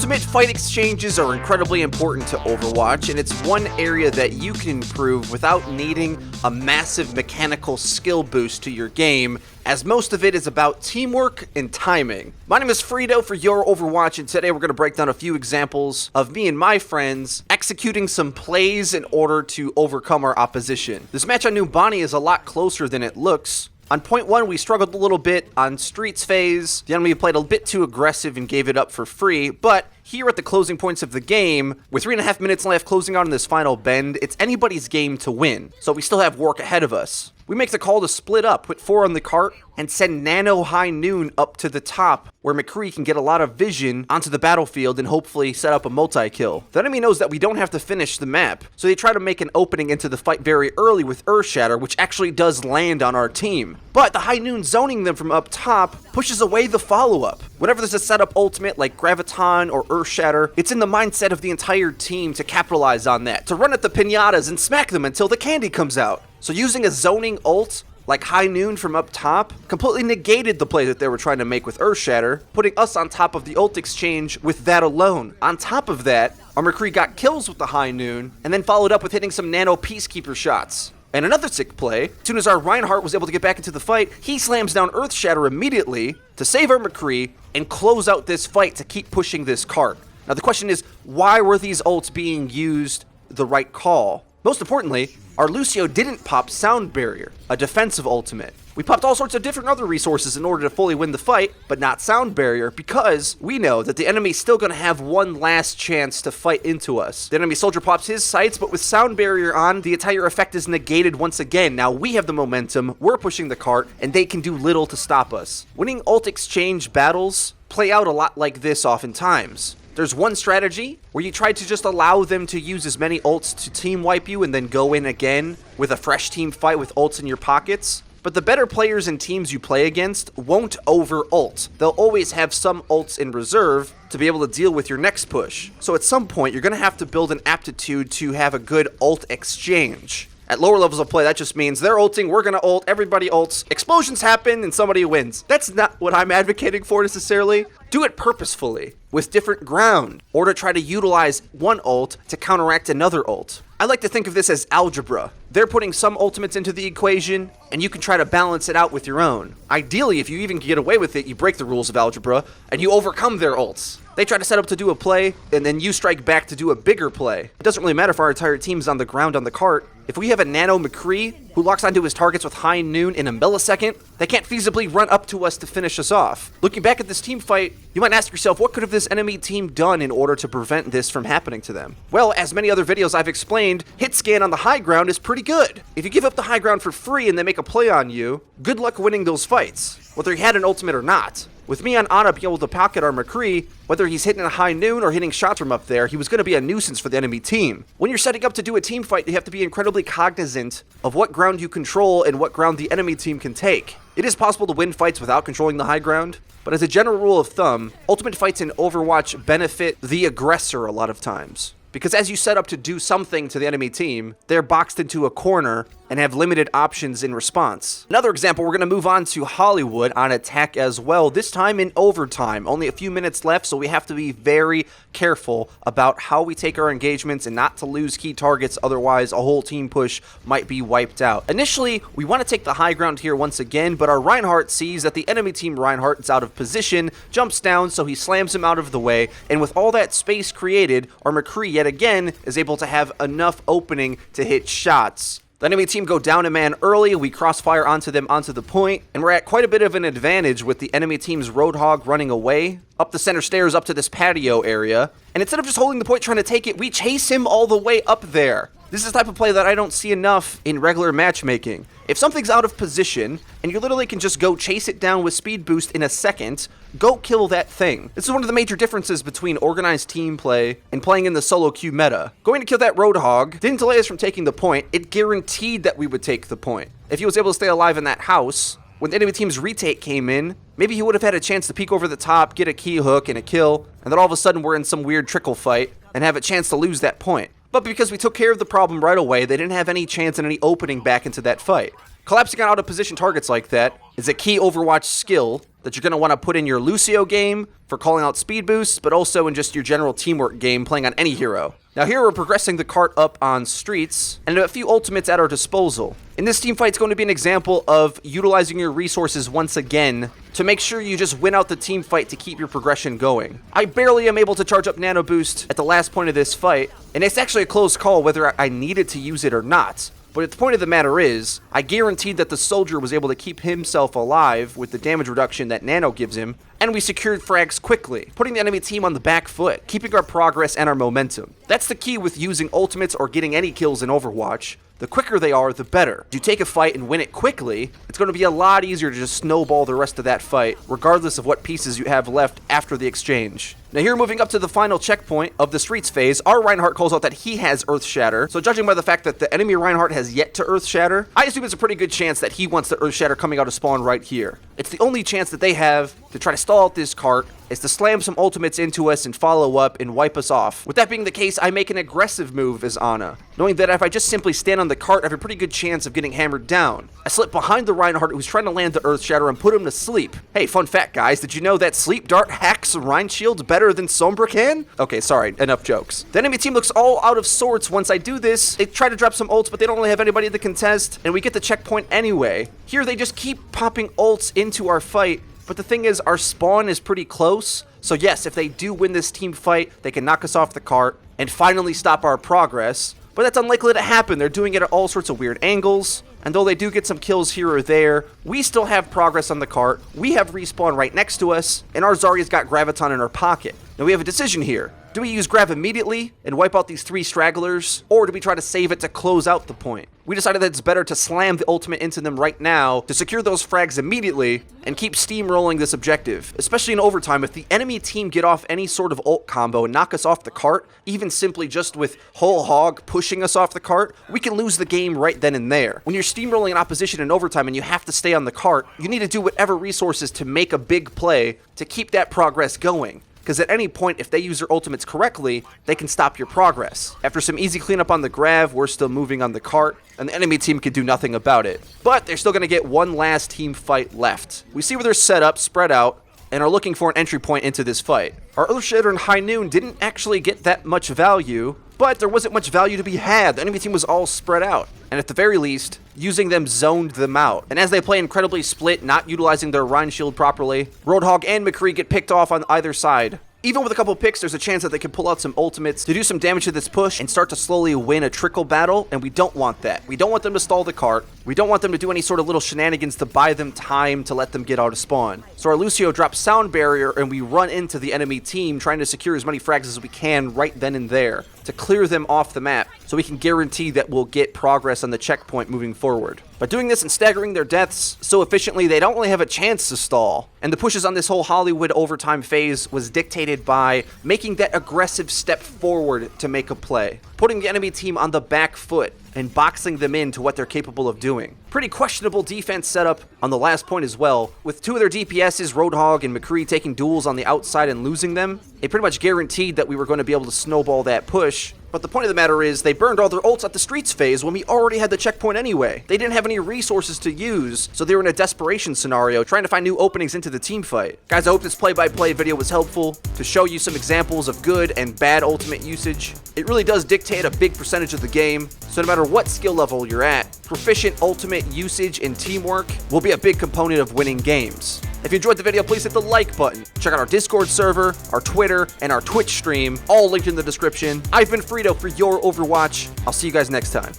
Ultimate fight exchanges are incredibly important to Overwatch, and it's one area that you can improve without needing a massive mechanical skill boost to your game, as most of it is about teamwork and timing. My name is FREEDO for Your Overwatch, and today we're going to break down a few examples of me and my friends executing some plays in order to overcome our opposition. This match on New Bonnie is a lot closer than it looks. On point 1, we struggled a little bit. On Streets phase, the enemy played a bit too aggressive and gave it up for free, but here at the closing points of the game, with 3.5 minutes left closing out in this final bend, it's anybody's game to win, so we still have work ahead of us. We make the call to split up, put 4 on the cart, and send Nano High Noon up to the top, where McCree can get a lot of vision onto the battlefield and hopefully set up a multi-kill. The enemy knows that we don't have to finish the map, so they try to make an opening into the fight very early with Earth Shatter, which actually does land on our team. But the High Noon zoning them from up top pushes away the follow-up. Whenever there's a setup ultimate like Graviton or Earth Shatter, it's in the mindset of the entire team to capitalize on that, to run at the pinatas and smack them until the candy comes out. So using a zoning ult like High Noon from up top completely negated the play that they were trying to make with Earth Shatter, putting us on top of the ult exchange with that alone. On top of that, our McCree got kills with the High Noon, and then followed up with hitting some Nano Peacekeeper shots. And another sick play, as soon as our Reinhardt was able to get back into the fight, he slams down Earth Shatter immediately to save our McCree and close out this fight to keep pushing this cart. Now the question is, why were these ults being used the right call? Most importantly, our Lucio didn't pop Sound Barrier, a defensive ultimate. We popped all sorts of different other resources in order to fully win the fight, but not Sound Barrier, because we know that the enemy's still going to have one last chance to fight into us. The enemy soldier pops his sights, but with Sound Barrier on, the entire effect is negated once again. Now we have the momentum, we're pushing the cart, and they can do little to stop us. Winning ult exchange battles play out a lot like this oftentimes. There's one strategy where you try to just allow them to use as many ults to team wipe you and then go in again with a fresh team fight with ults in your pockets. But the better players and teams you play against won't over-ult. They'll always have some ults in reserve to be able to deal with your next push. So at some point, you're going to have to build an aptitude to have a good ult exchange. At lower levels of play, that just means they're ulting, we're gonna ult, everybody ults, explosions happen, and somebody wins. That's not what I'm advocating for necessarily. Do it purposefully, with different ground, or to try to utilize one ult to counteract another ult. I like to think of this as algebra. They're putting some ultimates into the equation, and you can try to balance it out with your own. Ideally, if you even get away with it, you break the rules of algebra, and you overcome their ults. They try to set up to do a play, and then you strike back to do a bigger play. It doesn't really matter if our entire team's on the ground on the cart. If we have a Nano McCree who locks onto his targets with High Noon in a millisecond, they can't feasibly run up to us to finish us off. Looking back at this team fight, you might ask yourself, what could have this enemy team done in order to prevent this from happening to them? Well, as many other videos I've explained, hit scan on the high ground is pretty good. If you give up the high ground for free and they make a play on you, good luck winning those fights, whether he had an ultimate or not. With me on Ana being able to pocket our McCree, whether he's hitting a High Noon or hitting shots from up there, he was going to be a nuisance for the enemy team. When you're setting up to do a team fight, you have to be incredibly cognizant of what ground you control and what ground the enemy team can take. It is possible to win fights without controlling the high ground, but as a general rule of thumb, ultimate fights in Overwatch benefit the aggressor a lot of times. Because as you set up to do something to the enemy team, they're boxed into a corner and have limited options in response. Another example, we're going to move on to Hollywood on attack as well, this time in overtime. Only a few minutes left, so we have to be very careful about how we take our engagements and not to lose key targets, otherwise a whole team push might be wiped out. Initially, we want to take the high ground here once again, but our Reinhardt sees that the enemy team Reinhardt is out of position, jumps down, so he slams him out of the way, and with all that space created, our McCree yet again is able to have enough opening to hit shots. The enemy team go down a man early, we crossfire onto them onto the point, and we're at quite a bit of an advantage with the enemy team's Roadhog running away, up the center stairs up to this patio area, and instead of just holding the point trying to take it, we chase him all the way up there. This is the type of play that I don't see enough in regular matchmaking. If something's out of position, and you literally can just go chase it down with speed boost in a second, go kill that thing. This is one of the major differences between organized team play and playing in the solo queue meta. Going to kill that Roadhog didn't delay us from taking the point, it guaranteed that we would take the point. If he was able to stay alive in that house, when the enemy team's retake came in, maybe he would have had a chance to peek over the top, get a key hook and a kill, and then all of a sudden we're in some weird trickle fight and have a chance to lose that point. But because we took care of the problem right away, they didn't have any chance and any opening back into that fight. Collapsing on out-of-position targets like that is a key Overwatch skill that you're going to want to put in your Lucio game for calling out speed boosts, but also in just your general teamwork game playing on any hero. Now here we're progressing the cart up on streets, and a few ultimates at our disposal. In this team fight, it's going to be an example of utilizing your resources once again to make sure you just win out the team fight to keep your progression going. I barely am able to charge up Nano Boost at the last point of this fight, and it's actually a close call whether I needed to use it or not. But the point of the matter is, I guaranteed that the soldier was able to keep himself alive with the damage reduction that Nano gives him, and we secured frags quickly, putting the enemy team on the back foot, keeping our progress and our momentum. That's the key with using ultimates or getting any kills in Overwatch. The quicker they are, the better. If you take a fight and win it quickly, it's going to be a lot easier to just snowball the rest of that fight, regardless of what pieces you have left after the exchange. Now here, moving up to the final checkpoint of the streets phase, our Reinhardt calls out that he has Earth Shatter. So judging by the fact that the enemy Reinhardt has yet to Earth Shatter, I assume it's a pretty good chance that he wants the Earth Shatter coming out of spawn right here. It's the only chance that they have to try to stall out this cart, is to slam some ultimates into us and follow up and wipe us off. With that being the case, I make an aggressive move as Ana, knowing that if I just simply stand on the cart, I have a pretty good chance of getting hammered down. I slip behind the Reinhardt who's trying to land the Earth Shatter and put him to sleep. Hey, fun fact guys, did you know that Sleep Dart hacks Rein Shields better than Sombra can? Okay, sorry, enough jokes. The enemy team looks all out of sorts once I do this. They try to drop some ults, but they don't really have anybody to contest, and we get the checkpoint anyway. Here they just keep popping ults into our fight, but the thing is, our spawn is pretty close. So yes, if they do win this team fight, they can knock us off the cart and finally stop our progress. But that's unlikely to happen. They're doing it at all sorts of weird angles. And though they do get some kills here or there, we still have progress on the cart. We have respawn right next to us, and our Zarya's got Graviton in her pocket. Now we have a decision here. Do we use Grav immediately and wipe out these 3 stragglers, or do we try to save it to close out the point? We decided that it's better to slam the ultimate into them right now to secure those frags immediately and keep steamrolling this objective. Especially in overtime, if the enemy team get off any sort of ult combo and knock us off the cart, even simply just with whole hog pushing us off the cart, we can lose the game right then and there. When you're steamrolling an opposition in overtime and you have to stay on the cart, you need to do whatever resources to make a big play to keep that progress going. Because at any point, if they use their ultimates correctly, they can stop your progress. After some easy cleanup on the Grav, we're still moving on the cart, and the enemy team can do nothing about it. But they're still going to get one last team fight left. We see where they're set up, spread out, and are looking for an entry point into this fight. Our Earthshatter and High Noon didn't actually get that much value, but there wasn't much value to be had. The enemy team was all spread out, and at the very least, using them zoned them out. And as they play incredibly split, not utilizing their Rein Shield properly, Roadhog and McCree get picked off on either side. Even with a couple picks, there's a chance that they can pull out some ultimates to do some damage to this push and start to slowly win a trickle battle, and we don't want that. We don't want them to stall the cart. We don't want them to do any sort of little shenanigans to buy them time to let them get out of spawn. So our Lucio drops Sound Barrier, and we run into the enemy team, trying to secure as many frags as we can right then and there to clear them off the map, so we can guarantee that we'll get progress on the checkpoint moving forward. By doing this and staggering their deaths so efficiently, they don't really have a chance to stall. And the pushes on this whole Hollywood overtime phase was dictated by making that aggressive step forward to make a play, putting the enemy team on the back foot and boxing them into what they're capable of doing. Pretty questionable defense setup on the last point as well. With 2 of their DPSs, Roadhog and McCree, taking duels on the outside and losing them, it pretty much guaranteed that we were going to be able to snowball that push. But the point of the matter is, they burned all their ults at the streets phase when we already had the checkpoint anyway. They didn't have any resources to use, so they were in a desperation scenario trying to find new openings into the team fight. Guys, I hope this play-by-play video was helpful to show you some examples of good and bad ultimate usage. It really does dictate a big percentage of the game, so no matter what skill level you're at, proficient ultimate usage and teamwork will be a big component of winning games. If you enjoyed the video, please hit the like button. Check out our Discord server, our Twitter, and our Twitch stream, all linked in the description. I've been FREEDO for Your Overwatch. I'll see you guys next time.